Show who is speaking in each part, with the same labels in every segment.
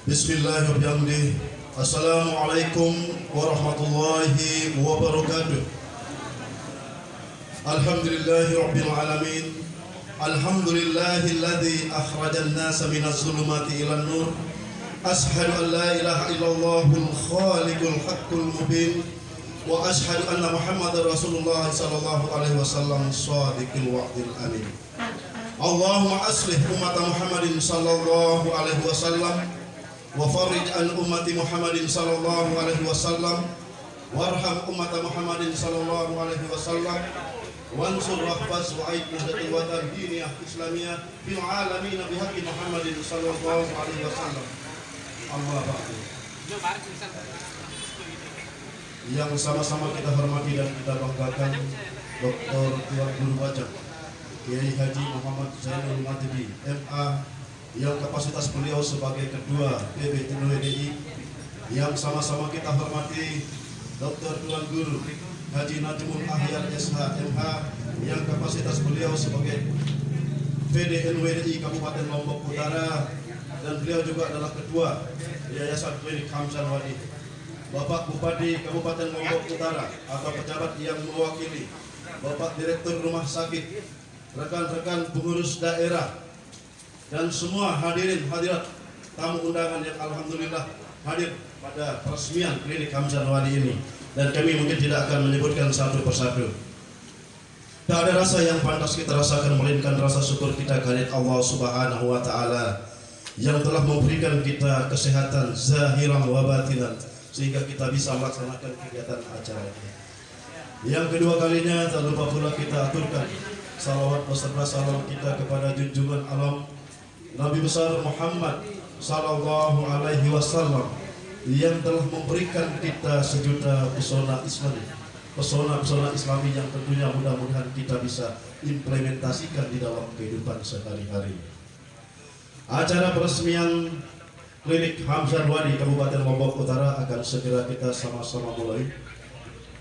Speaker 1: Bismillahirrahmanirrahim. Assalamualaikum warahmatullahi wabarakatuh. Alhamdulillahirabbil alamin. Alhamdulillahilladzi akhrajan nasa minaz zulumati ilan nur. Ashhadu an la ilaha illallahul khaliqul haqqul mubin wa ashhadu anna Muhammadar Rasulullah sallallahu alaihi wasallam shadiqul wa'dil amin. Allahumma aslih umat Muhammadin sallallahu alaihi wasallam wa farij an ummati Muhammadin sallallahu alaihi wasallam warham umat Muhammadin sallallahu alaihi wasallam wansur wahfaz wa aid nahdatul watan diniyah islamiyah fil alamin bihaqqi Muhammadin sallallahu alaihi wasallam. Allah ba'du. Yang sama-sama kita hormati dan kita banggakan Dr. Tuan Guru Wajah Kiai Haji Muhammad Zainul Matibi MA, yang kapasitas beliau sebagai Ketua PBNUWDI. Yang sama-sama kita hormati Dr. Tuan Guru Haji Najmul Ahyar SH MH, yang kapasitas beliau sebagai PDNUWDI Kabupaten Lombok Utara, dan beliau juga adalah Ketua Yayasan Klinik Hamzah Wadi. Bapak Bupati Kabupaten Lombok Utara atau pejabat yang mewakili, Bapak Direktur Rumah Sakit, rekan-rekan pengurus daerah, dan semua hadirin hadirat tamu undangan yang alhamdulillah hadir pada peresmian Klinik Hamzah Wadi ini. Dan kami mungkin tidak akan menyebutkan satu persatu. Tak ada rasa yang pantas kita rasakan melainkan rasa syukur kita kepada Allah Subhanahu wa taala yang telah memberikan kita kesehatan zahiran wa batinan sehingga kita bisa melaksanakan kegiatan acara ini. Yang kedua kalinya tak lupa pula kita aturkan salawat beserta salam kita kepada junjungan alam Nabi besar Muhammad sallallahu alaihi wasallam yang telah memberikan kita sejuta pesona Islami, pesona-pesona Islami yang tentunya mudah-mudahan kita bisa implementasikan di dalam kehidupan sehari-hari. Acara peresmian Klinik Hamzah Wadi Kabupaten Lombok Utara akan segera kita sama-sama mulai.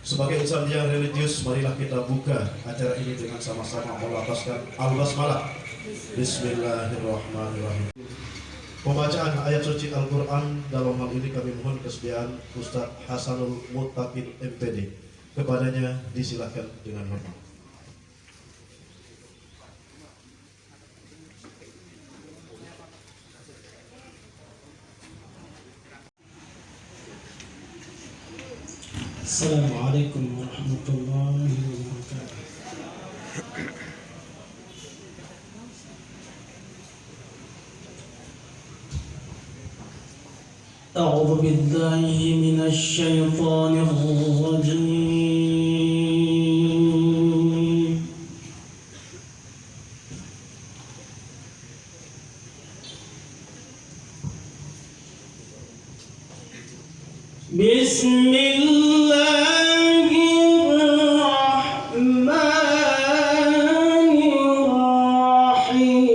Speaker 1: Sebagai insan yang religius, marilah kita buka acara ini dengan sama-sama melafazkan al-basmalah. Bismillahirrahmanirrahim. Pembacaan ayat suci Al-Quran dalam hal ini kami mohon kesediaan Ustaz Hasanul Muttaqin MPD. Kepadanya disilakan dengan hormat.
Speaker 2: Assalamualaikum warahmatullahi wabarakatuh. أعوذ بالله من الشيطان الرجيم. بسم الله الرحمن الرحيم.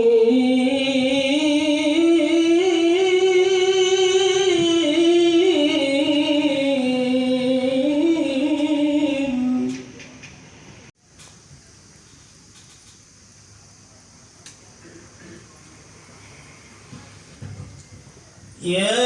Speaker 2: يا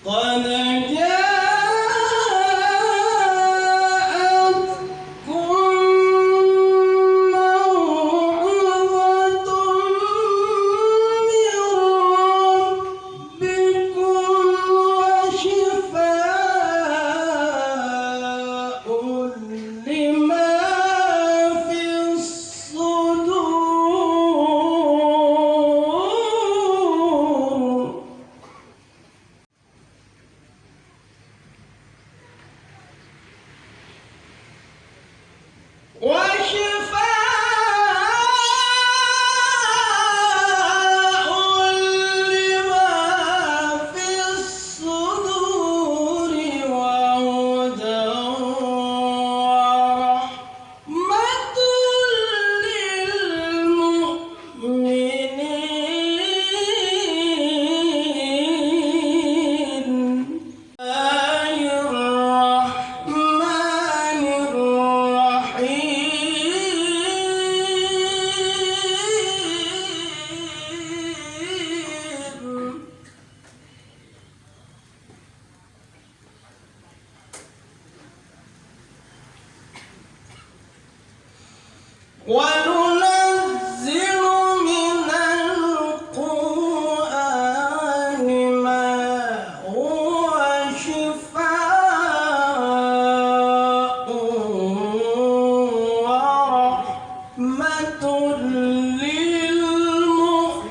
Speaker 2: قد جاءتكم موعظة من ربكم وشفاء لما في الصدور. وننزل من القرآن ما هو شفاء ورحمة للمؤمنين.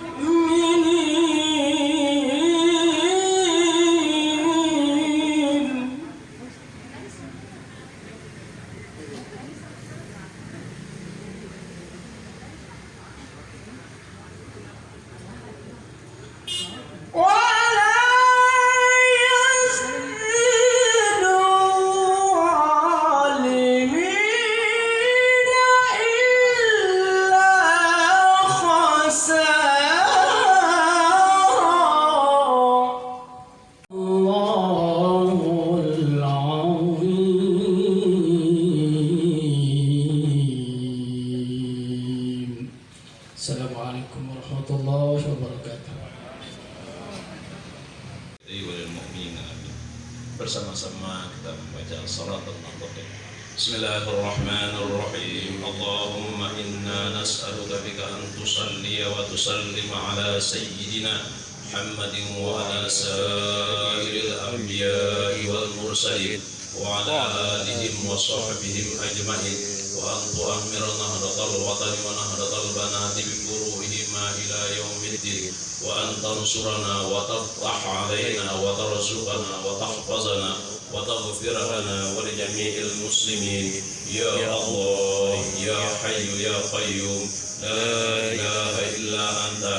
Speaker 2: ولا يزيد الظالمين إلا خسارا. الله العظيم. السلام عليكم ورحمة الله وبركاته.
Speaker 3: Bersama-sama kita membaca salat al-Fatihah. Bismillahirrahmanirrahim. Allahumma inna nas'aluka bika an tusalli wa tusallim ala sayyidina Muhammadin wa ala sa'iril anbiya'i wal mursalin wa ala alihim wa sahbihim ajma'in wa an tu'ammira nahdatal watani wa nahdatal banati bi furuhihima ila yaumiddin wa an tansurana wa taftah alaina wa tarzuqana wa tahfazana wa taghfir lana wa li jami'il muslimin ya Allah ya hayyu ya qayyum la ilaha illa anta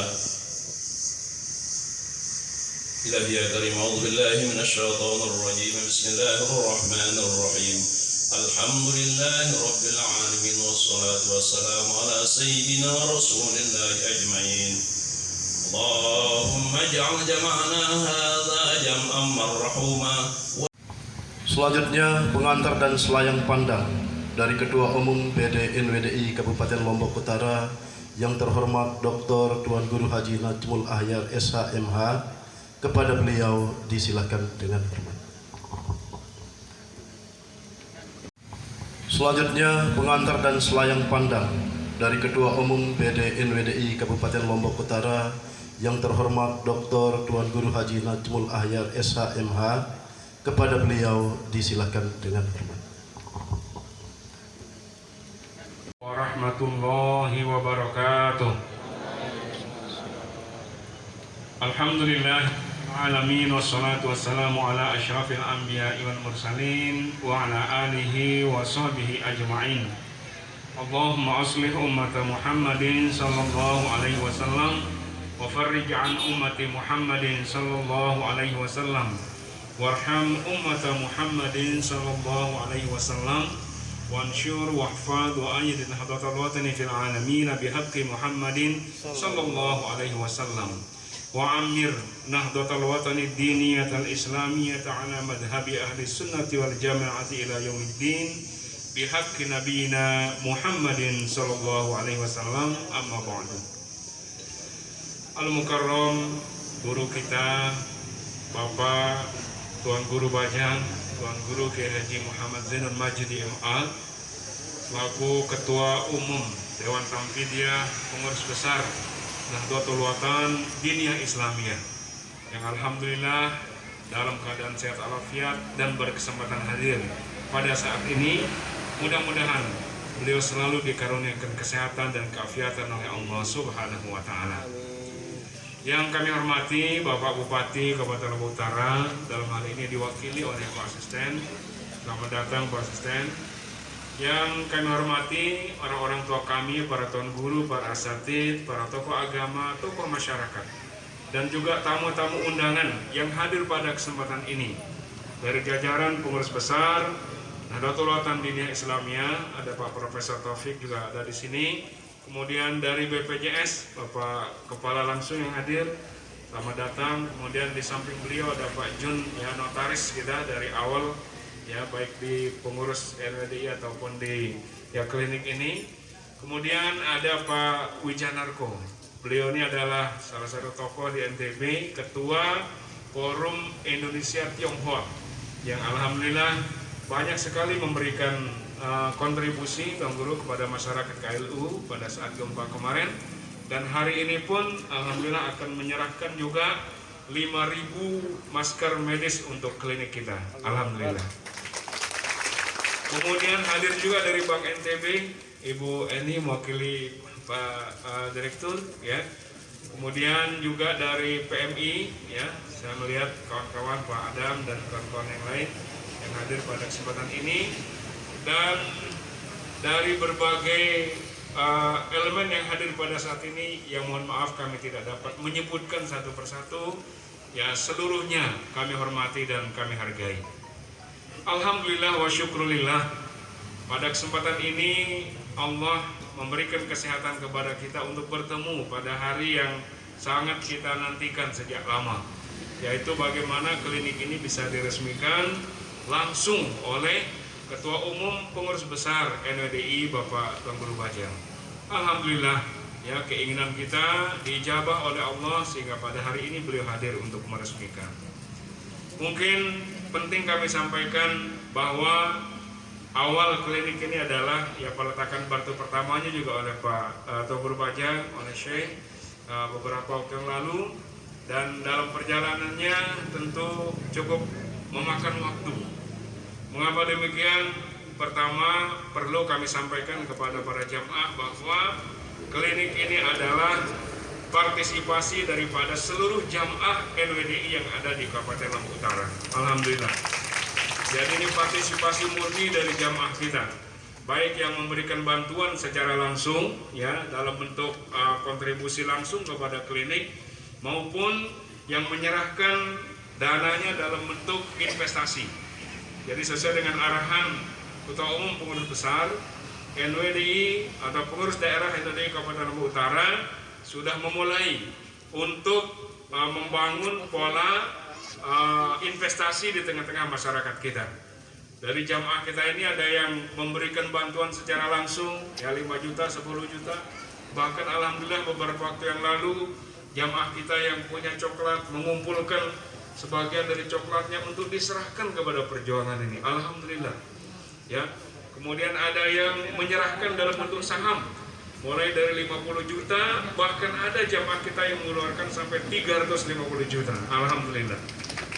Speaker 3: إلهي يا كريم أعوذ بالله من الشيطان الرجيم بسم الله الرحمن الرحيم الحمد لله رب العالمين والصلاة والسلام على سيدنا رسول الله أجمعين اللهم اجعل جمعنا هذا جمعا مرحوما.
Speaker 1: Selanjutnya pengantar dan selayang pandang dari Ketua Umum BDN WDI Kabupaten Lombok Utara yang terhormat Dr. Tuan Guru Haji Najmul Ahyar SHMH, kepada beliau disilakan dengan hormat. Selanjutnya pengantar dan selayang pandang dari Ketua Umum BDN WDI Kabupaten Lombok Utara yang terhormat Dr. Tuan Guru Haji Najmul Ahyar SHMH, kepada beliau disilakan dengan hormat.
Speaker 4: Warahmatullahi wabarakatuh. Alhamdulillah alamin wassalatu wassalamu ala asyrafil anbiya'i wal mursalin wa ala alihi wa sahbihi ajma'in. Allahumma aslih ummata Muhammadin sallallahu alaihi wasallam wa farrij an ummati Muhammadin sallallahu alaihi wasallam warham ummata Muhammadin sallallahu alaihi wasallam wansyur wahfad wa ayyid nahdatal watani fil alamin bihaqqi Muhammadin sallallahu alaihi wasallam wa amir nahdatal watani diniyatal islamiyata ala madhabi ahli sunnati wal jamaati ila yaumiddin bihaqqi nabiyina Muhammadin sallallahu alaihi wasallam. Amma ba'du. Al-Mukarram guru kita Bapak Tuan Guru Bajang, Tuan Guru Kiai Haji Muhammad Zainul Majdi MA selaku Ketua Umum Dewan Tamfidiyah Pengurus Besar Nahdlatul Watan Diniyah Islamiyah yang alhamdulillah dalam keadaan sehat walafiat dan berkesempatan hadir pada saat ini. Mudah-mudahan beliau selalu dikaruniakan kesehatan dan keafiatan oleh Allah Subhanahu wa taala. Yang kami hormati Bapak Bupati Kabupaten Lombok Utara, dalam hal ini diwakili oleh Pak Asisten. Selamat datang Pak Asisten. Yang kami hormati orang-orang tua kami, para tuan guru, para asatidz, para tokoh agama, tokoh masyarakat, dan juga tamu-tamu undangan yang hadir pada kesempatan ini. Dari jajaran pengurus besar Nahdlatul Watan Diniyah Islamiyah, ada Pak Profesor Taufik juga ada di sini. Kemudian dari BPJS, Bapak Kepala langsung yang hadir, selamat datang. Kemudian di samping beliau ada Pak Jun, ya notaris kita dari awal, ya baik di pengurus RWDI ataupun di ya klinik ini. Kemudian ada Pak Wijanarko, beliau ini adalah salah satu tokoh di NTB, Ketua Forum Indonesia Tionghoa, yang alhamdulillah banyak sekali memberikan kontribusi Tuan Guru kepada masyarakat KLU pada saat gempa kemarin, dan hari ini pun alhamdulillah akan menyerahkan juga 5.000 masker medis untuk klinik kita, alhamdulillah. Kemudian hadir juga dari Bank NTB Ibu Eni mewakili Pak Direktur ya. Kemudian juga dari PMI ya, saya melihat kawan-kawan Pak Adam dan kawan-kawan yang lain yang hadir pada kesempatan ini, dan dari berbagai elemen yang hadir pada saat ini yang mohon maaf kami tidak dapat menyebutkan satu persatu ya, seluruhnya kami hormati dan kami hargai. Alhamdulillah wa syukrulillah, pada kesempatan ini Allah memberikan kesehatan kepada kita untuk bertemu pada hari yang sangat kita nantikan sejak lama, yaitu bagaimana klinik ini bisa diresmikan langsung oleh Ketua Umum Pengurus Besar NWDI Bapak Tuan Guru Bajang. Alhamdulillah ya, keinginan kita diijabah oleh Allah sehingga pada hari ini beliau hadir untuk meresmikan. Mungkin penting kami sampaikan bahwa awal klinik ini adalah ya peletakan batu pertamanya juga oleh Pak Tuan Guru Bajang, oleh Syekh beberapa waktu yang lalu, dan dalam perjalanannya tentu cukup memakan waktu. Mengapa demikian? Pertama, perlu kami sampaikan kepada para jamaah bahwa klinik ini adalah partisipasi daripada seluruh jamaah NWDI yang ada di Kabupaten Lombok Utara. Alhamdulillah. Jadi ini partisipasi murni dari jamaah kita, baik yang memberikan bantuan secara langsung ya dalam bentuk kontribusi langsung kepada klinik, maupun yang menyerahkan dananya dalam bentuk investasi. Jadi sesuai dengan arahan Ketua Umum Pengurus Besar NWDI atau pengurus daerah NWDI Kabupaten Lombok Utara sudah memulai untuk membangun pola investasi di tengah-tengah masyarakat kita. Dari jamaah kita ini ada yang memberikan bantuan secara langsung ya 5 juta, 10 juta. Bahkan alhamdulillah beberapa waktu yang lalu jamaah kita yang punya coklat mengumpulkan sebagian dari coklatnya untuk diserahkan kepada perjuangan ini. Alhamdulillah. Ya. Kemudian ada yang menyerahkan dalam bentuk saham mulai dari 50 juta, bahkan ada jamaah kita yang mengeluarkan sampai 350 juta. Alhamdulillah.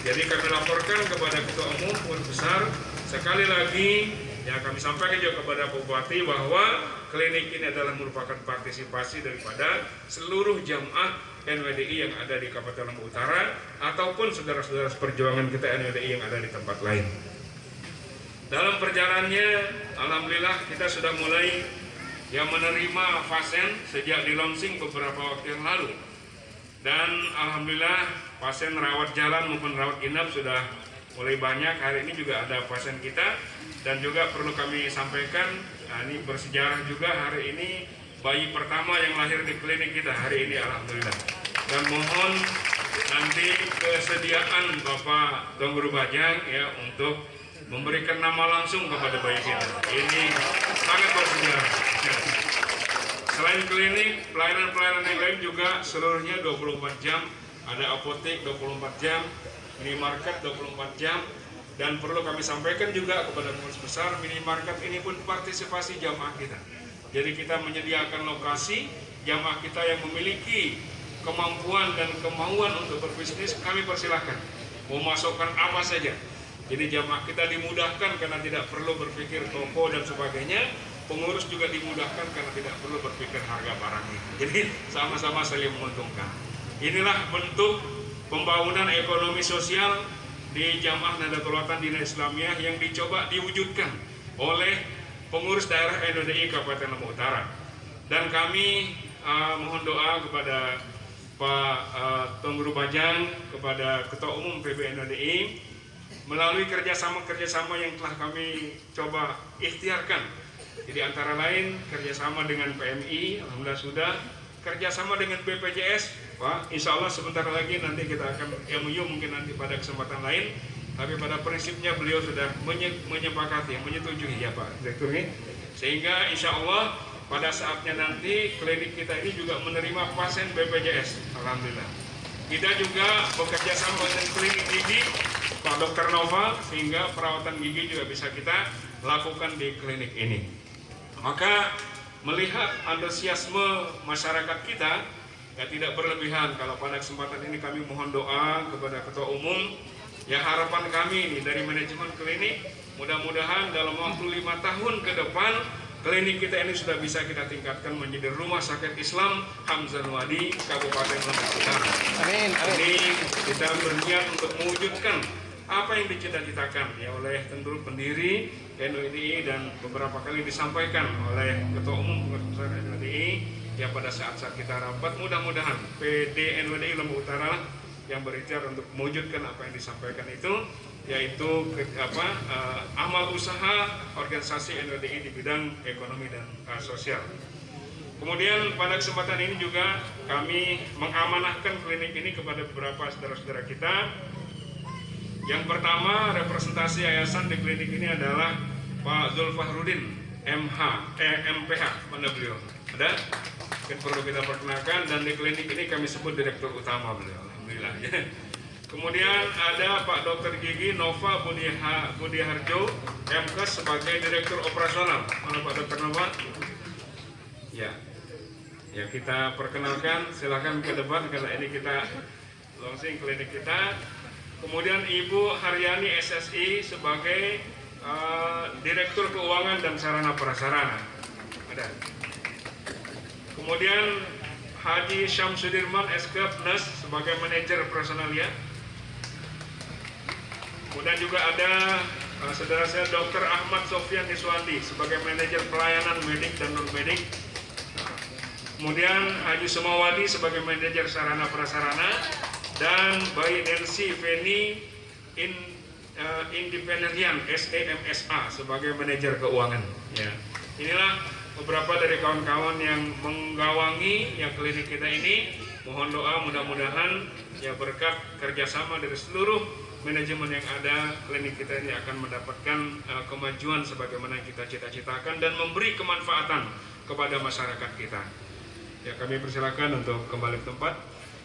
Speaker 4: Jadi kami laporkan kepada Ketua Umum Pengurus Besar, sekali lagi ya kami sampaikan juga kepada Bupati bahwa klinik ini adalah merupakan partisipasi daripada seluruh jamaah NWDI yang ada di Kabupaten Lombok Utara ataupun saudara-saudara perjuangan kita NWDI yang ada di tempat lain. Dalam perjalanannya, alhamdulillah kita sudah mulai yang menerima pasien sejak di launching beberapa waktu yang lalu, dan alhamdulillah pasien rawat jalan maupun rawat inap sudah mulai banyak. Hari ini juga ada pasien kita, dan juga perlu kami sampaikan ini bersejarah juga, hari ini bayi pertama yang lahir di klinik kita hari ini alhamdulillah, dan mohon nanti kesediaan Bapak Tuan Guru Bajang ya untuk memberikan nama langsung kepada bayi kita. Ini sangat bersejarah. Selain klinik, pelayanan-pelayanan yang lain juga seluruhnya 24 jam. Ada apotek 24 jam, minimarket 24 jam. Dan perlu kami sampaikan juga kepada pengurus besar, minimarket ini pun partisipasi jamaah kita. Jadi kita menyediakan lokasi, jamaah kita yang memiliki kemampuan dan kemauan untuk berbisnis, kami persilahkan. Mau masukkan apa saja. Jadi jamaah kita dimudahkan karena tidak perlu berpikir toko dan sebagainya. Pengurus juga dimudahkan karena tidak perlu berpikir harga barangnya. Jadi sama-sama saling menguntungkan. Inilah bentuk pembangunan ekonomi sosial di Jamaah Nahdlatul Ulama Diniyah Islamiyah yang dicoba diwujudkan oleh pengurus daerah NWDI Kabupaten Lombok Utara. Dan kami mohon doa kepada Pak Tuan Guru Bajang, kepada Ketua Umum PB NWDI, melalui kerjasama yang telah kami coba ikhtiarkan. Jadi antara lain kerjasama dengan PMI, alhamdulillah sudah, kerjasama dengan BPJS, Pak, insya Allah sebentar lagi nanti kita akan MOU mungkin nanti pada kesempatan lain, tapi pada prinsipnya beliau sudah menyepakati, menyetujui ya Pak Direktur ini, sehingga insya Allah pada saatnya nanti klinik kita ini juga menerima pasien BPJS, alhamdulillah. Kita juga bekerja sama dengan klinik gigi Pak Dr. Nova, sehingga perawatan gigi juga bisa kita lakukan di klinik ini. Maka melihat antusiasme masyarakat kita, ya tidak berlebihan. Kalau pada kesempatan ini kami mohon doa kepada Ketua Umum, ya harapan kami ini dari manajemen klinik, mudah-mudahan dalam waktu 5 tahun ke depan klinik kita ini sudah bisa kita tingkatkan menjadi Rumah Sakit Islam Hamzah Wadi Kabupaten Lombok Utara.
Speaker 5: Amin.
Speaker 4: Ini kita berniat untuk mewujudkan apa yang dicita-citakan ya oleh tentu pendiri NUIDI dan beberapa kali disampaikan oleh Ketua Umum Pengurus Besar NUIDI ya pada saat-saat kita rapat. Mudah-mudahan PD NUIDI Lombok Utara yang berikhtiar untuk mewujudkan apa yang disampaikan itu, yaitu amal usaha organisasi NUIDI di bidang ekonomi dan sosial. Kemudian pada kesempatan ini juga kami mengamanahkan klinik ini kepada beberapa saudara-saudara kita. Yang pertama, representasi yayasan di klinik ini adalah Pak Zulfahrudin MPH, mana beliau? Ada? Mungkin perlu kita perkenalkan, dan di klinik ini kami sebut direktur utama beliau, alhamdulillah ya. Kemudian ada Pak Dr. Gigi Nova Budiharjo MKes sebagai direktur operasional. Mana Pak Dr. Nova? Ya, ya kita perkenalkan, silakan ke depan karena ini kita launching klinik kita. Kemudian Ibu Haryani SSI sebagai Direktur Keuangan dan Sarana Prasarana. Ada. Kemudian Haji Syamsudirman SKPNES sebagai Manajer Personalia. Kemudian juga ada saudara saya Dr. Ahmad Sofyan Iswandi sebagai Manajer Pelayanan Medik dan Non-Medik. Kemudian Haji Sumawadi sebagai Manajer Sarana Prasarana. Dan Bayi Nancy Feni Independentian SEMSA sebagai manajer keuangan. Ya, inilah beberapa dari kawan-kawan yang menggawangi yang klinik kita ini. Mohon doa mudah-mudahan ya berkat kerjasama dari seluruh manajemen yang ada, klinik kita ini akan mendapatkan kemajuan sebagaimana yang kita cita-citakan dan memberi kemanfaatan kepada masyarakat kita. Ya, kami persilakan untuk kembali ke tempat.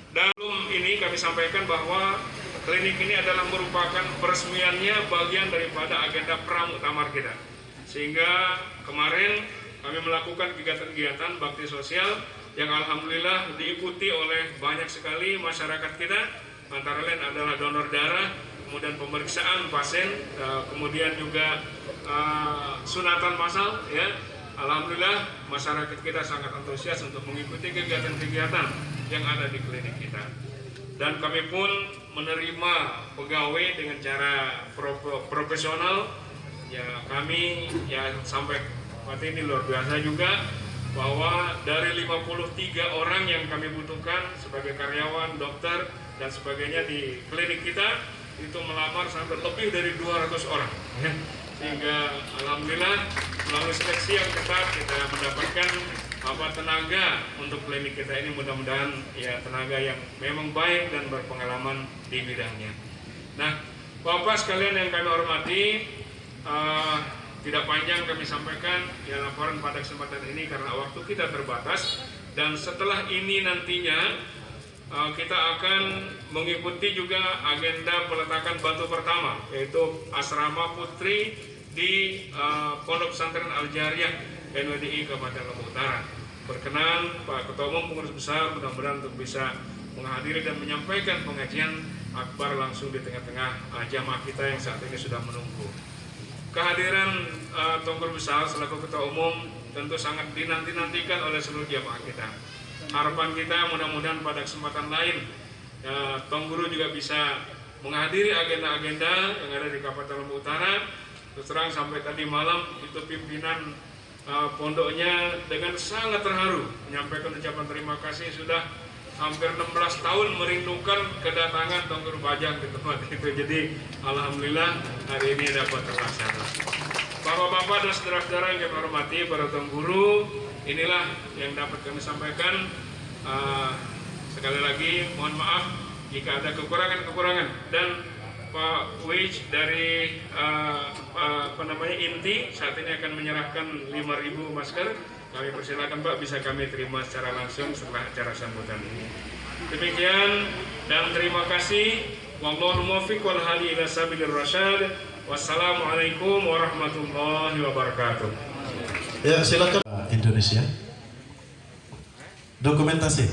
Speaker 4: Dan ini kami sampaikan bahwa klinik ini adalah merupakan peresmiannya bagian daripada agenda pramuktamar kita. Sehingga kemarin kami melakukan kegiatan-kegiatan bakti sosial yang alhamdulillah diikuti oleh banyak sekali masyarakat kita. Antara lain adalah donor darah, kemudian pemeriksaan pasien, kemudian juga sunatan massal ya. Alhamdulillah masyarakat kita sangat antusias untuk mengikuti kegiatan-kegiatan yang ada di klinik kita. Dan kami pun menerima pegawai dengan cara profesional. Ya kami ya sampai saat ini luar biasa juga bahwa dari 53 orang yang kami butuhkan sebagai karyawan, dokter dan sebagainya di klinik kita itu melamar sampai lebih dari 200 orang. Sehingga alhamdulillah melalui seleksi yang ketat kita mendapatkan tenaga untuk klinik kita ini, mudah-mudahan ya tenaga yang memang baik dan berpengalaman di bidangnya. Nah, Bapak sekalian yang kami hormati, tidak panjang kami sampaikan ya laporan pada kesempatan ini karena waktu kita terbatas, dan setelah ini nantinya kita akan mengikuti juga agenda peletakan batu pertama, yaitu asrama putri di Pondok Pesantren Al-Jariyah NUIDI Kabupaten Lombok Utara. Berkenan Pak Ketua Umum Pengurus Besar mudah-mudahan untuk bisa menghadiri dan menyampaikan pengajian akbar langsung di tengah-tengah jamaah kita yang saat ini sudah menunggu. Kehadiran Tuan Guru Besar selaku Ketua Umum tentu sangat dinanti-nantikan oleh seluruh jamaah kita. Harapan kita mudah-mudahan pada kesempatan lain Tuan Guru juga bisa menghadiri agenda-agenda yang ada di Kabupaten Lombok Utara. Terus terang sampai tadi malam itu pimpinan pondoknya dengan sangat terharu menyampaikan ucapan terima kasih, sudah hampir 16 tahun merindukan kedatangan Tuan Guru Bajang di tempat itu. Jadi alhamdulillah hari ini dapat terlaksana. Bapak-bapak dan saudara-saudara yang kami hormati, para Tuan Guru, inilah yang dapat kami sampaikan. Sekali lagi mohon maaf jika ada kekurangan-kekurangan, dan Pak Wij dari INTI saat ini akan menyerahkan 5.000 masker. Kami persilakan Pak, bisa kami terima secara langsung setelah acara sambutan ini. Demikian Dan terima kasih. Wallahu muwaffiq wal hadi ila sabilir rasyad. Wassalamualaikum warahmatullahi wabarakatuh.
Speaker 1: Ya, silakan. Indonesia. Dokumentasi.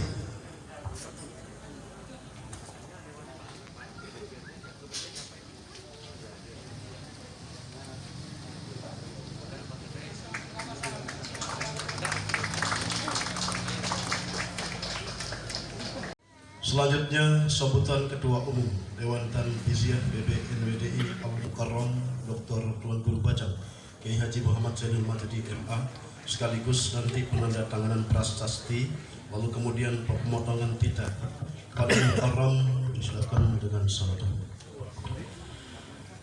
Speaker 1: Selanjutnya sambutan Ketua Umum Dewan Tanfiziah BBNWDI Al-Mukarram Dr. Tuan Guru Bajang Kiai Haji Muhammad Zainul Majdi MA, sekaligus nanti penandatanganan prasasti, lalu kemudian pemotongan titah. Pada Mukarram silakan dengan salat.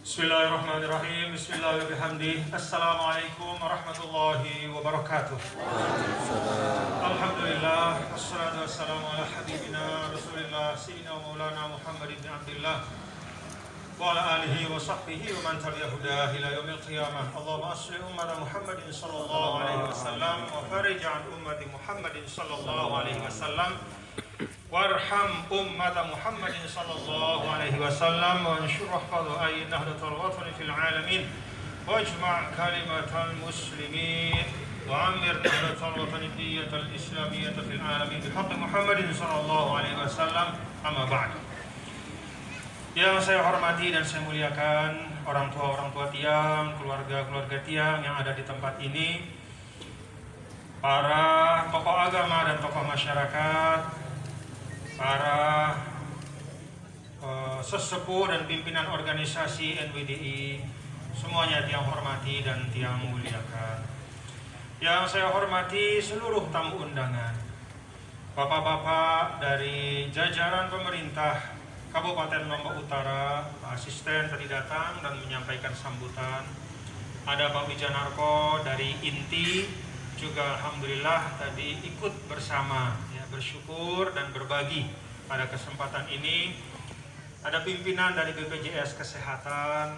Speaker 5: Bismillahirrahmanirrahim. Bismillahirrahmanirrahim. Assalamualaikum warahmatullahi wabarakatuh. Alhamdulillah. Wassalatu wassalamu ala habibina Rasulillah Sayyidina Maulana Muhammad ibn Abdullah wa ala alihi wa sahbihi wa man tabi'ahu ila yaumil qiyamah. Allahumma asli ummata Muhammadin sallallahu alaihi wasallam wa farij an ummati Muhammadin sallallahu alaihi wasallam. Warham ummata Muhammadin sallallahu alaihi wasallam wa anshur rahfadhu ayyin nahdatul watani fil alamin wajma' kalimatal muslimin wa amir nahdatul watani diyatal islamiyyah fil alamin bihaqqi Muhammadin sallallahu alaihi wasallam. Amma ba'd. Yang saya hormati dan saya muliakan orang tua tiang, keluarga tiang yang ada di tempat ini, para tokoh agama dan tokoh masyarakat, para sesepuh dan pimpinan organisasi NWDI, semuanya tiang hormati dan tiang muliakan. Yang saya hormati seluruh tamu undangan, bapak-bapak dari jajaran pemerintah Kabupaten Lombok Utara, Pak Asisten tadi datang dan menyampaikan sambutan. Ada Pak Wijanarko dari INTI, juga alhamdulillah tadi ikut bersama, ya, bersyukur dan berbagi pada kesempatan ini. Ada pimpinan dari BPJS Kesehatan,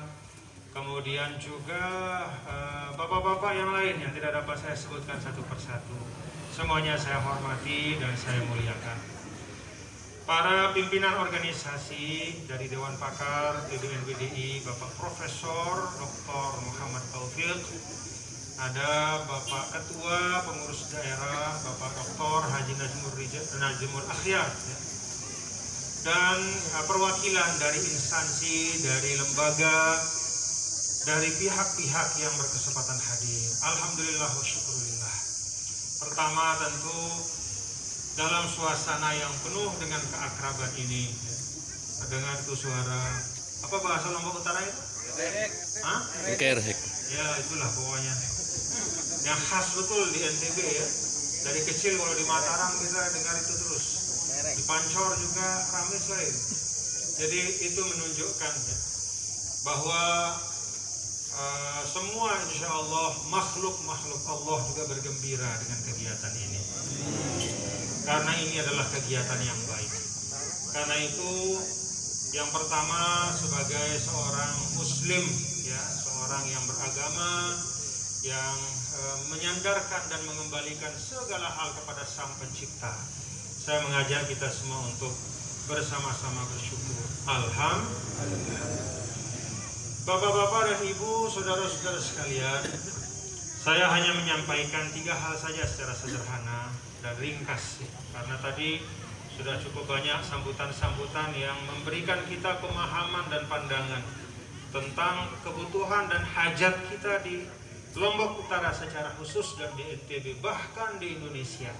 Speaker 5: kemudian juga bapak-bapak yang lain yang tidak dapat saya sebutkan satu persatu. Semuanya saya hormati dan saya muliakan. Para pimpinan organisasi dari Dewan Pakar BBNWDI, Bapak Profesor Dr. Muhammad Taufik, ada Bapak Ketua Pengurus Daerah Bapak Dr. Haji Najmul Akhyar, ya. Dan perwakilan dari instansi, dari lembaga, dari pihak-pihak yang berkesempatan hadir. Alhamdulillah wa syukurillah. Pertama tentu dalam suasana yang penuh dengan keakraban ini, ya. Dengan itu suara, apa bahasa Lombok Utara itu? Hah?
Speaker 3: Kerhek.
Speaker 5: Ya itulah pokoknya yang khas betul di NTB, ya. Dari kecil kalau di Mataram kita dengar itu terus, di Pancor juga ramai sekali. Jadi itu menunjukkan, ya, bahwa semua insya Allah makhluk Allah juga bergembira dengan kegiatan ini, karena ini adalah kegiatan yang baik. Karena itu yang pertama, sebagai seorang muslim, ya, seorang yang beragama, yang menyandarkan dan mengembalikan segala hal kepada Sang Pencipta, saya mengajak kita semua untuk bersama-sama bersyukur. Alhamdulillah. Bapak-bapak dan ibu, saudara-saudara sekalian, saya hanya menyampaikan 3 hal saja secara sederhana dan ringkas, karena tadi sudah cukup banyak sambutan-sambutan yang memberikan kita pemahaman dan pandangan tentang kebutuhan dan hajat kita di Lombok Utara secara khusus dan di NTB, bahkan di Indonesia,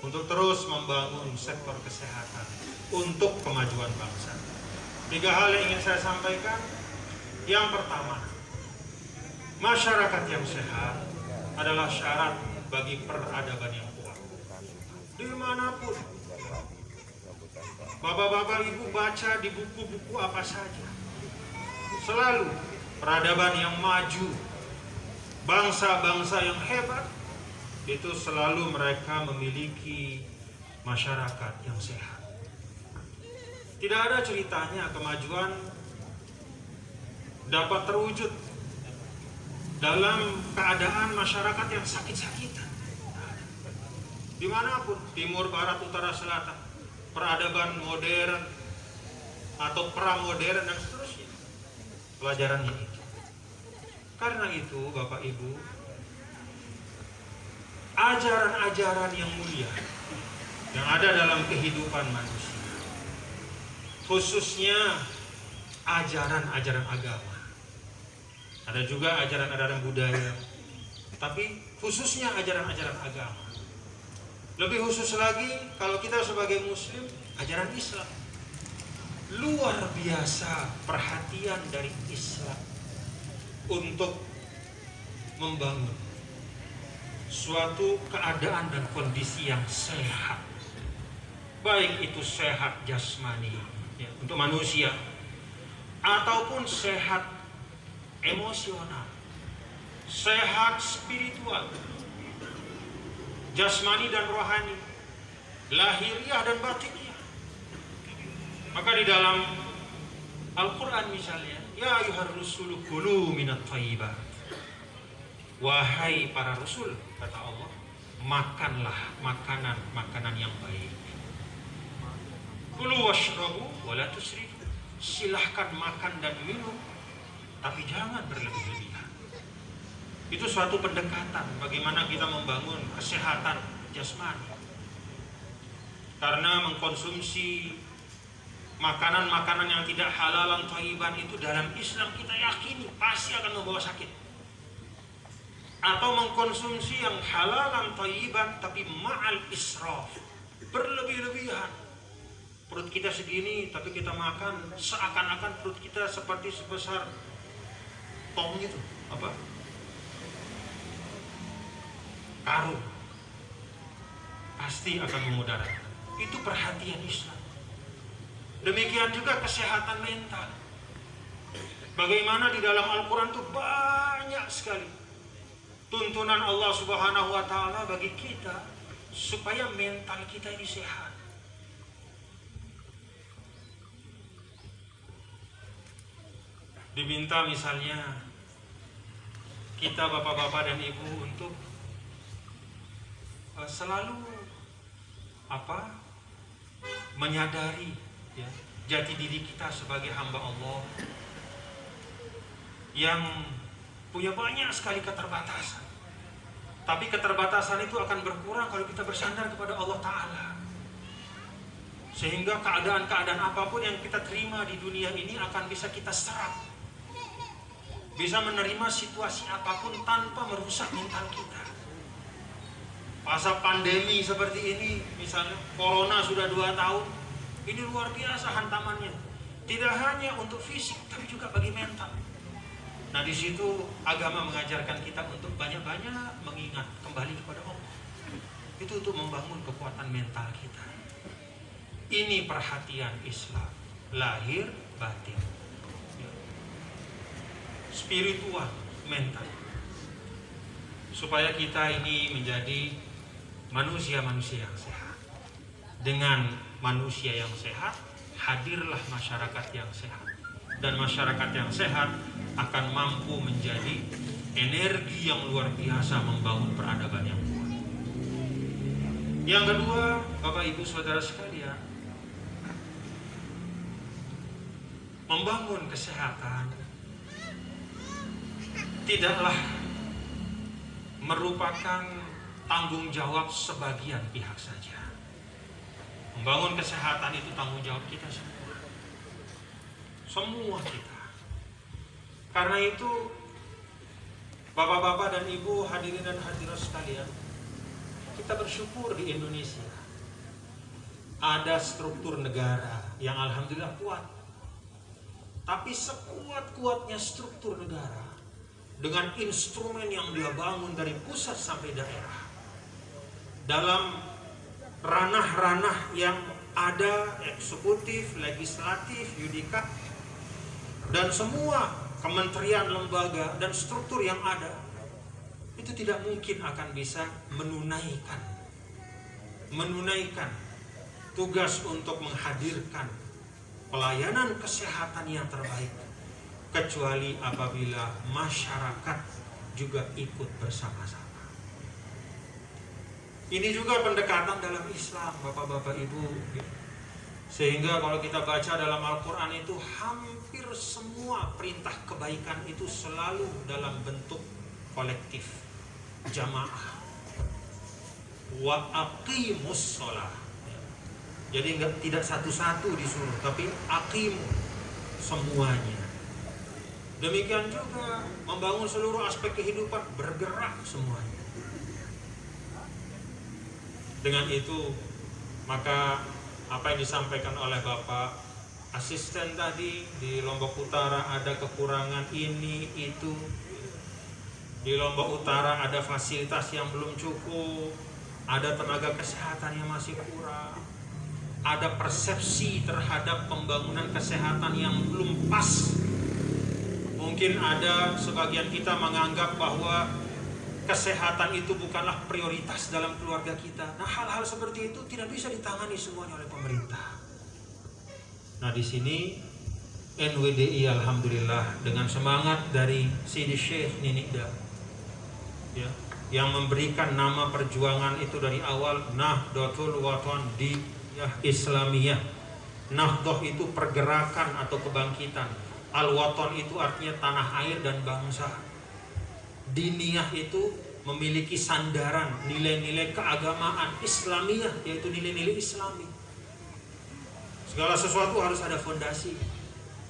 Speaker 5: untuk terus membangun sektor kesehatan untuk kemajuan bangsa. 3 hal yang ingin saya sampaikan. Yang pertama, masyarakat yang sehat adalah syarat bagi peradaban yang kuat. Dimanapun, bapak-bapak ibu baca di buku-buku apa saja, selalu peradaban yang maju, bangsa-bangsa yang hebat, itu selalu mereka memiliki masyarakat yang sehat. Tidak ada ceritanya kemajuan dapat terwujud dalam keadaan masyarakat yang sakit-sakitan. Dimanapun, timur, barat, utara, selatan, peradaban modern atau pramodern dan seterusnya. Pelajarannya itu. Karena itu Bapak Ibu, ajaran-ajaran yang mulia yang ada dalam kehidupan manusia, khususnya ajaran-ajaran agama. Ada juga ajaran-ajaran budaya, tapi khususnya ajaran-ajaran agama. Lebih khusus lagi kalau kita sebagai muslim, ajaran Islam. Luar biasa perhatian dari Islam untuk membangun suatu keadaan dan kondisi yang sehat. Baik itu sehat jasmani ya, untuk manusia, ataupun sehat emosional, sehat spiritual, jasmani dan rohani, lahiriah dan batiniah. Maka di dalam Al-Quran misalnya, ya ayyuhar rusulu kulu minat thayyibat. Wahai para rasul, kata Allah, makanlah makanan yang baik. Kulu washrabu wala tusrifu. Silahkan makan dan minum, tapi jangan berlebih-lebihan. Itu suatu pendekatan bagaimana kita membangun kesehatan jasmani. Karena mengkonsumsi makanan-makanan yang tidak halalan thayyiban itu dalam Islam kita yakini pasti akan membawa sakit. Atau mengkonsumsi yang halalan thayyiban tapi ma'al israf, berlebih-lebihan. Perut kita segini tapi kita makan seakan-akan perut kita seperti sebesar tong itu, apa? Karung. Pasti akan memudaratkan. Itu perhatian Islam. Demikian juga kesehatan mental. Bagaimana di dalam Al-Quran itu banyak sekali tuntunan Allah Subhanahu wa Ta'ala bagi kita supaya mental kita ini sehat. Diminta misalnya kita bapak-bapak dan ibu untuk selalu menyadari ya, jati diri kita sebagai hamba Allah yang punya banyak sekali keterbatasan. Tapi keterbatasan itu akan berkurang kalau kita bersandar kepada Allah Ta'ala. Sehingga keadaan-keadaan apapun yang kita terima di dunia ini akan bisa kita serap. Bisa menerima situasi apapun tanpa merusak mental kita. Masa pandemi seperti ini, misalnya corona sudah 2 tahun, ini luar biasa hantamannya. Tidak hanya untuk fisik, tapi juga bagi mental. Nah di situ agama mengajarkan kita untuk banyak-banyak mengingat kembali kepada Allah. Itu untuk membangun kekuatan mental kita. Ini perhatian Islam, lahir batin, spiritual, mental. Supaya kita ini menjadi manusia-manusia yang sehat. Dengan manusia yang sehat, hadirlah masyarakat yang sehat. Dan masyarakat yang sehat akan mampu menjadi energi yang luar biasa membangun peradaban yang kuat. Yang kedua, Bapak Ibu Saudara sekalian, membangun kesehatan tidaklah merupakan tanggung jawab sebagian pihak saja. Membangun kesehatan itu tanggung jawab kita semua. Semua kita. Karena itu, Bapak-bapak dan Ibu, hadirin dan hadirat sekalian, kita bersyukur di Indonesia ada struktur negara yang alhamdulillah kuat. Tapi sekuat-kuatnya struktur negara, dengan instrumen yang dia bangun dari pusat sampai daerah, dalam ranah-ranah yang ada, eksekutif, legislatif, yudikatif, dan semua kementerian, lembaga, dan struktur yang ada, itu tidak mungkin akan bisa menunaikan tugas untuk menghadirkan pelayanan kesehatan yang terbaik, kecuali apabila masyarakat juga ikut bersama-sama. Ini juga pendekatan dalam Islam, Bapak-bapak Ibu. Sehingga kalau kita baca dalam Al-Quran itu hampir semua perintah kebaikan itu selalu dalam bentuk kolektif, jamaah. Wa aqimus sholah. Jadi tidak satu-satu disuruh, tapi aqimu semuanya. Demikian juga membangun seluruh aspek kehidupan, bergerak semuanya. Dengan itu maka apa yang disampaikan oleh Bapak asisten tadi, di Lombok Utara ada kekurangan ini itu, di Lombok Utara ada fasilitas yang belum cukup, ada tenaga kesehatan yang masih kurang, ada persepsi terhadap pembangunan kesehatan yang belum pas. Mungkin ada sebagian kita menganggap bahwa kesehatan itu bukanlah prioritas dalam keluarga kita. Nah, hal-hal seperti itu tidak bisa ditangani semuanya oleh pemerintah. Nah, di sini NWDI alhamdulillah dengan semangat dari Sidi Syekh Ninikda, ya, yang memberikan nama perjuangan itu dari awal Nahdlatul Wathaniyah Islamiyah. Nahdlah itu pergerakan atau kebangkitan. Al-Watan itu artinya tanah air dan bangsa. Diniyah itu memiliki sandaran nilai-nilai keagamaan Islamiyah, yaitu nilai-nilai Islami. Segala sesuatu harus ada fondasi.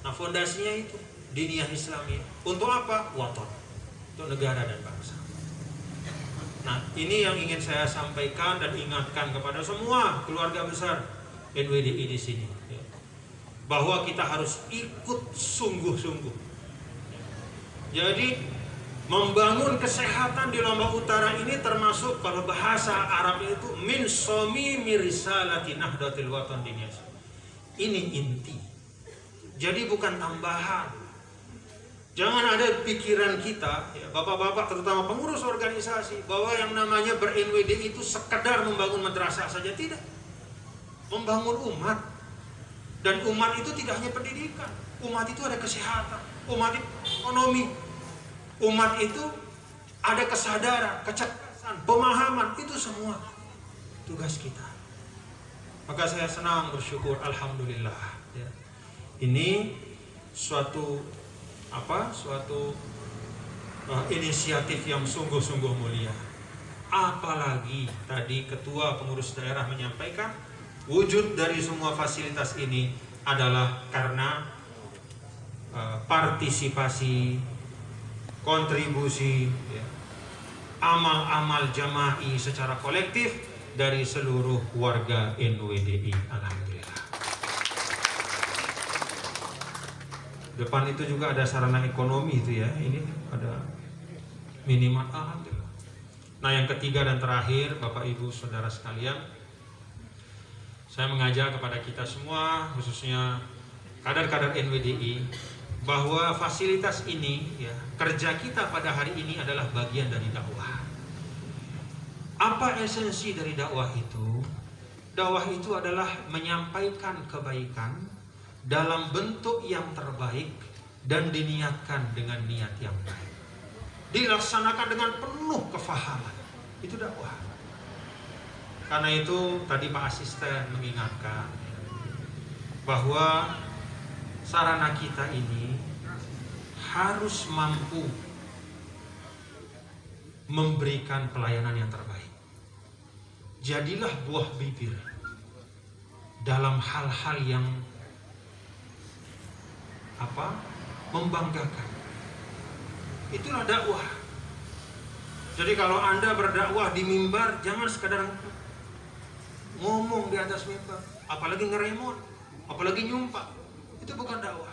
Speaker 5: Nah, fondasinya itu diniyah Islamiyah. Untuk apa? Watan. Untuk negara dan bangsa. Nah, ini yang ingin saya sampaikan dan ingatkan kepada semua keluarga besar NWDI di sini, ya, bahwa kita harus ikut sungguh-sungguh. Jadi membangun kesehatan di Lombok Utara ini termasuk kalau bahasa Arabnya itu min somimi risalati Nahdlatul Wathaniyah. Ini inti. Jadi bukan tambahan. Jangan ada pikiran kita, ya, bapak-bapak terutama pengurus organisasi, bahwa yang namanya ber-NWD itu sekedar membangun madrasah saja. Tidak. Membangun umat. Dan umat itu tidak hanya pendidikan. Umat itu ada kesehatan. Umat itu ekonomi. Umat itu ada kesadaran, kecerdasan, pemahaman. Itu semua tugas kita. Maka saya senang bersyukur, alhamdulillah, ya. Ini suatu inisiatif yang sungguh-sungguh mulia. Apalagi tadi ketua pengurus daerah menyampaikan, wujud dari semua fasilitas ini adalah karena partisipasi, kontribusi, ya, amal-amal jama'i secara kolektif dari seluruh warga NWDI. Alhamdulillah. Depan itu juga ada sarana ekonomi itu ya. Ini ada minimal. Alhamdulillah. Nah, yang ketiga dan terakhir, Bapak Ibu Saudara sekalian, saya mengajak kepada kita semua, khususnya kader-kader NWDI, bahwa fasilitas ini, ya, kerja kita pada hari ini adalah bagian dari dakwah. Apa esensi dari dakwah itu? Dakwah itu adalah menyampaikan kebaikan dalam bentuk yang terbaik dan diniatkan dengan niat yang baik. Dilaksanakan dengan penuh kefahaman. Itu dakwah. Karena itu tadi Pak Asisten mengingatkan bahwa sarana kita ini harus mampu memberikan pelayanan yang terbaik. Jadilah buah bibir dalam hal-hal yang membanggakan. Itulah dakwah. Jadi kalau Anda berdakwah di mimbar, jangan sekadar ngomong di atas mimbar, apalagi ngeremon, apalagi nyumpah. Itu bukan dakwah.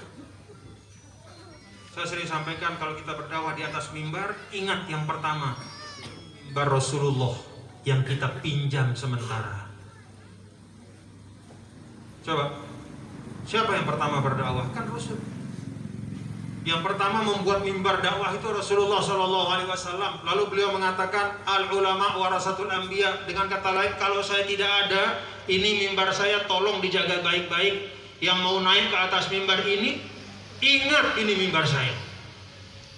Speaker 5: Saya sering sampaikan, kalau kita berdakwah di atas mimbar, ingat yang pertama, mimbar Rasulullah yang kita pinjam sementara. Coba, siapa yang pertama berdakwah? Kan Rasul. Yang pertama membuat mimbar dakwah itu Rasulullah SAW. Lalu beliau mengatakan, al ulama warasatul anbiya. Dengan kata lain, kalau saya tidak ada, ini mimbar saya tolong dijaga baik-baik. Yang mau naik ke atas mimbar ini, ingat ini mimbar saya.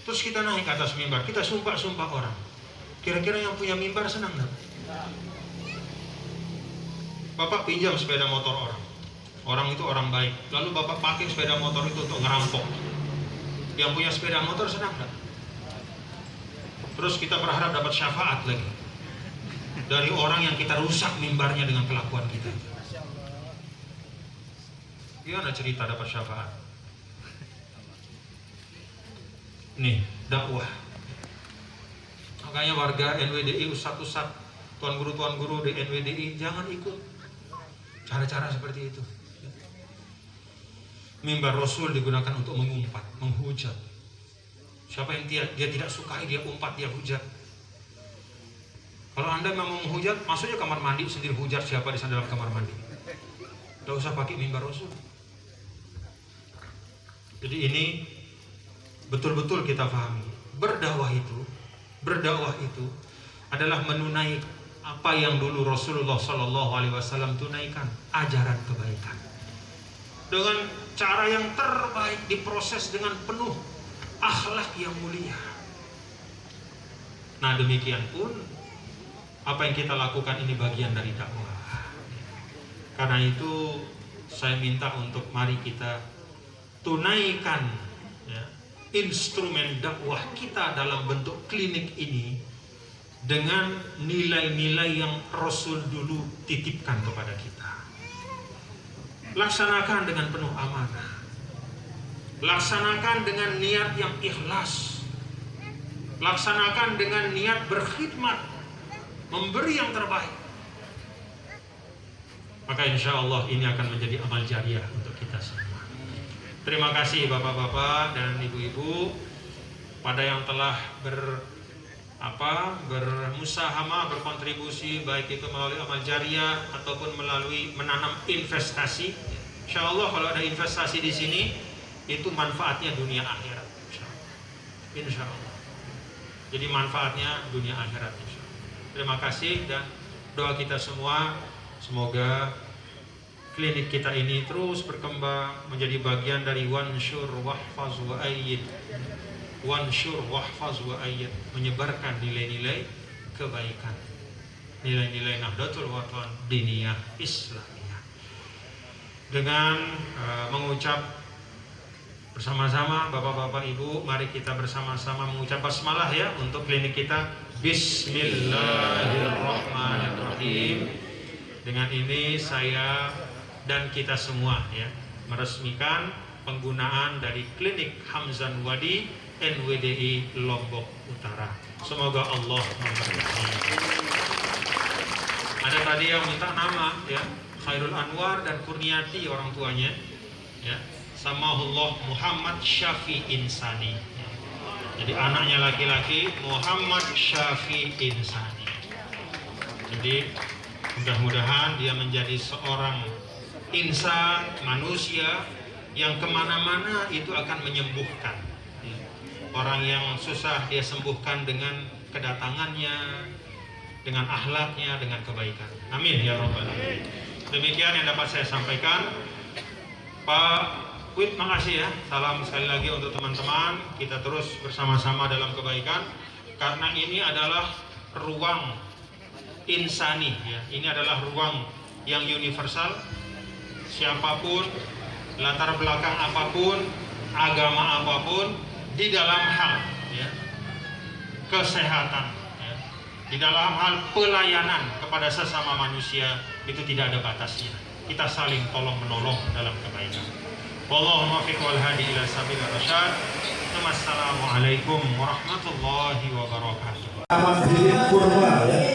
Speaker 5: Terus kita naik ke atas mimbar, kita sumpah-sumpah orang. Kira-kira yang punya mimbar senang enggak? Bapak pinjam sepeda motor orang, orang itu orang baik. Lalu Bapak pakai sepeda motor itu untuk ngerampok. Yang punya sepeda motor senang nggak? Terus kita berharap dapat syafaat lagi dari orang yang kita rusak mimbarnya dengan kelakuan kita. Gimana cerita dapat syafaat? Nih, dakwah. Makanya warga NWDI, ustadz-ustadz, tuan guru di NWDI, jangan ikut cara-cara seperti itu. Mimbar Rasul digunakan untuk mengumpat, menghujat. Siapa yang dia tidak sukai, dia umpat, dia hujat. Kalau Anda mau menghujat, maksudnya kamar mandi sendiri hujat siapa di sana dalam kamar mandi. Tidak usah pakai mimbar Rasul. Jadi ini betul-betul kita pahami. Berdakwah itu adalah menunaikan apa yang dulu Rasulullah SAW tunaikan, ajaran kebaikan. Dengan cara yang terbaik, diproses dengan penuh akhlak yang mulia. Nah, demikian pun apa yang kita lakukan ini bagian dari dakwah. Karena itu saya minta untuk mari kita tunaikan ya, instrumen dakwah kita dalam bentuk klinik ini dengan nilai-nilai yang Rasul dulu titipkan kepada kita. Laksanakan dengan penuh amanah. Laksanakan dengan niat yang ikhlas. Laksanakan dengan niat berkhidmat, memberi yang terbaik. Maka insya Allah ini akan menjadi amal jariah untuk kita semua. Terima kasih bapak-bapak dan ibu-ibu pada yang telah bermusahamah, berkontribusi, baik itu melalui amal jariah ataupun melalui menanam investasi. Insya Allah kalau ada investasi di sini itu manfaatnya dunia akhirat. Insya Allah. Jadi manfaatnya dunia akhirat. Insya Allah. Terima kasih dan doa kita semua semoga klinik kita ini terus berkembang menjadi bagian dari wansyur wahfaz wa ayyid. Wansyur wahfaz wa ayyid, menyebarkan nilai-nilai kebaikan, nilai-nilai Nahdlatul Wathon diniyah Islamiyah. Dengan mengucap bersama-sama bapak-bapak ibu, mari kita bersama-sama mengucap basmalah ya untuk klinik kita. Bismillahirrahmanirrahim. Dengan ini saya dan kita semua ya meresmikan penggunaan dari klinik Hamzan Wadi NWDI Lombok Utara. Semoga Allah memberkati. Ada tadi yang minta nama ya, Khairul Anwar dan Kurniati orang tuanya ya. Samahullah Muhammad Syafi Insani. Jadi anaknya laki-laki Muhammad Syafi Insani. Jadi mudah-mudahan dia menjadi seorang insan, manusia yang kemana-mana itu akan menyembuhkan. Orang yang susah dia sembuhkan dengan kedatangannya, dengan akhlaknya, dengan kebaikan. Amin ya rabbal alamin. Demikian yang dapat saya sampaikan. Pak Wid, makasih ya. Salam sekali lagi untuk teman-teman. Kita terus bersama-sama dalam kebaikan. Karena ini adalah ruang insani ya. Ini adalah ruang yang universal. Siapapun, latar belakang apapun, agama apapun, di dalam hal ya, kesehatan ya, di dalam hal pelayanan kepada sesama manusia itu tidak ada batasnya. Kita saling tolong menolong dalam kebaikan. Wallahu muwaffiq wal hadi ila sabilir rasyad. Wassalamualaikum warahmatullahi wabarakatuh.
Speaker 1: Aman kurma ya.